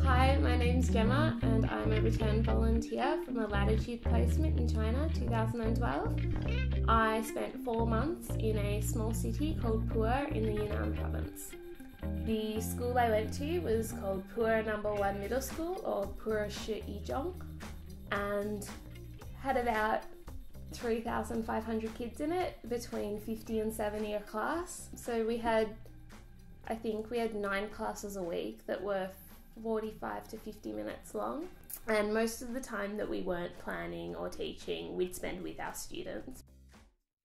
Hi, my name's Gemma and I'm a return volunteer from a Lattitude placement in China 2012. I spent 4 months in a small city called Pu'er in the Yunnan province. The school I went to was called Pu'er No. 1 Middle School, or Pu'er Shi Yizhong, and had about 3,500 kids in it, between 50 and 70 a class. So I think we had 9 classes a week that were 45 to 50 minutes long, and most of the time that we weren't planning or teaching, we'd spend with our students.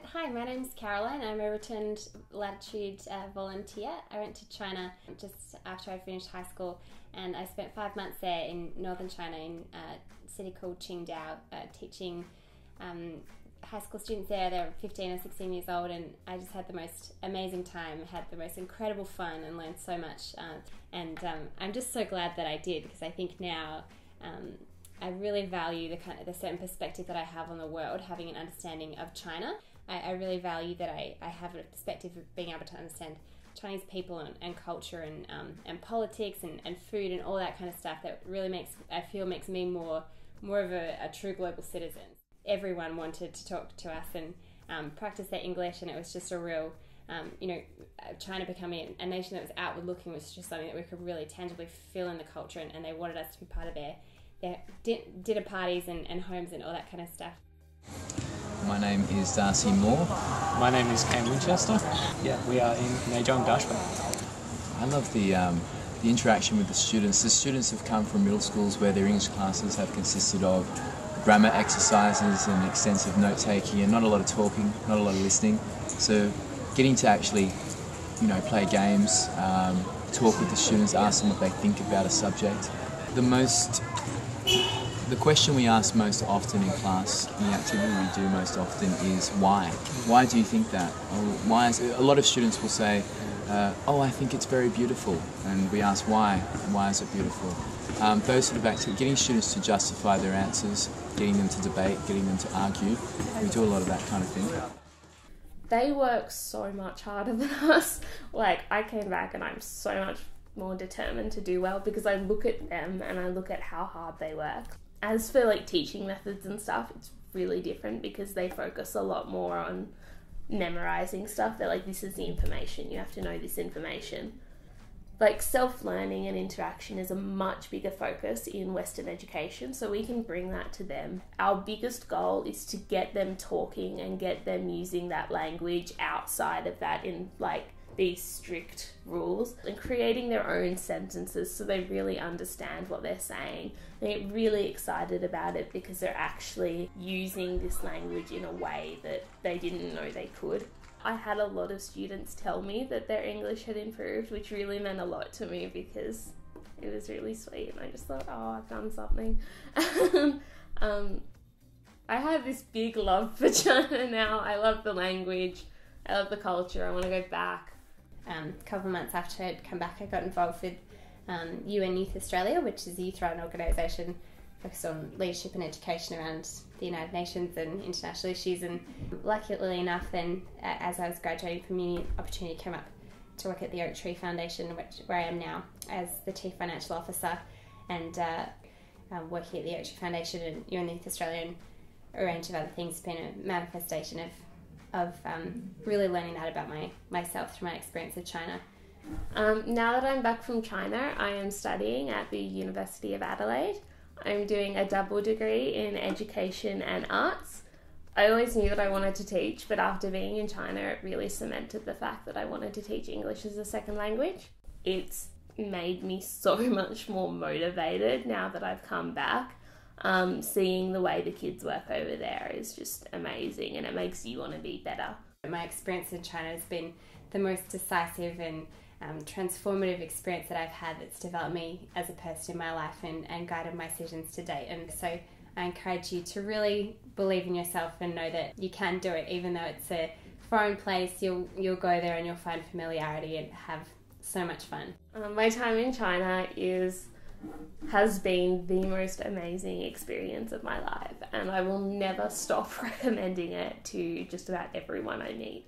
Hi, my name's Caroline. I'm a returned Lattitude volunteer. I went to China just after I finished high school, and I spent 5 months there in northern China in a city called Qingdao, teaching high school students there. They're 15 or 16 years old, and I just had the most amazing time, had the most incredible fun and learned so much, and I'm just so glad that I did, because I think now I really value the certain perspective that I have on the world, having an understanding of China. I really value that I have a perspective of being able to understand Chinese people and culture and politics and food and all that kind of stuff that really makes me more of a true global citizen. Everyone wanted to talk to us and practice their English, and it was just a real, China becoming a nation that was outward looking was just something that we could really tangibly feel in the culture, and they wanted us to be part of their dinner parties and homes and all that kind of stuff. My name is Darcy Moore. My name is Cam Winchester. Yeah, we are in Neizhong, Dashba. I love the interaction with the students. The students have come from middle schools where their English classes have consisted of grammar exercises and extensive note-taking and not a lot of talking, not a lot of listening. So getting to actually, play games, talk with the students, ask them what they think about a subject. The question we ask most often in class, and the activity we do most often, is why? Why do you think that? Or a lot of students will say, I think it's very beautiful. And we ask why, and why is it beautiful? Those sort of activities, getting students to justify their answers, getting them to debate, getting them to argue. We do a lot of that kind of thing. They work so much harder than us. I came back and I'm so much more determined to do well because I look at them and I look at how hard they work. As for teaching methods and stuff, it's really different because they focus a lot more on memorizing stuff. They're this is the information, you have to know this information. Self-learning and interaction is a much bigger focus in Western education, so we can bring that to them. Our biggest goal is to get them talking and get them using that language outside of that in these strict rules, and creating their own sentences so they really understand what they're saying. They get really excited about it because they're actually using this language in a way that they didn't know they could. I had a lot of students tell me that their English had improved, which really meant a lot to me because it was really sweet, and I just thought, I've done something. I have this big love for China now. I love the language, I love the culture, I want to go back. A couple of months after I'd come back, I got involved with UN Youth Australia, which is a youth-run organisation focused on leadership and education around the United Nations and international issues. And luckily enough, then as I was graduating from uni, an opportunity came up to work at the Oak Tree Foundation, where I am now as the Chief Financial Officer, and working at the Oak Tree Foundation and UN Youth Australia and a range of other things has been a manifestation of really learning that about myself through my experience of China. Now that I'm back from China, I am studying at the University of Adelaide. I'm doing a double degree in education and arts. I always knew that I wanted to teach, but after being in China, it really cemented the fact that I wanted to teach English as a second language. It's made me so much more motivated now that I've come back. Seeing the way the kids work over there is just amazing, and it makes you want to be better. My experience in China has been the most decisive and transformative experience that I've had that's developed me as a person in my life and guided my decisions to date. And so I encourage you to really believe in yourself and know that you can do it, even though it's a foreign place. You'll go there and you'll find familiarity and have so much fun. My time in China has been the most amazing experience of my life, and I will never stop recommending it to just about everyone I meet.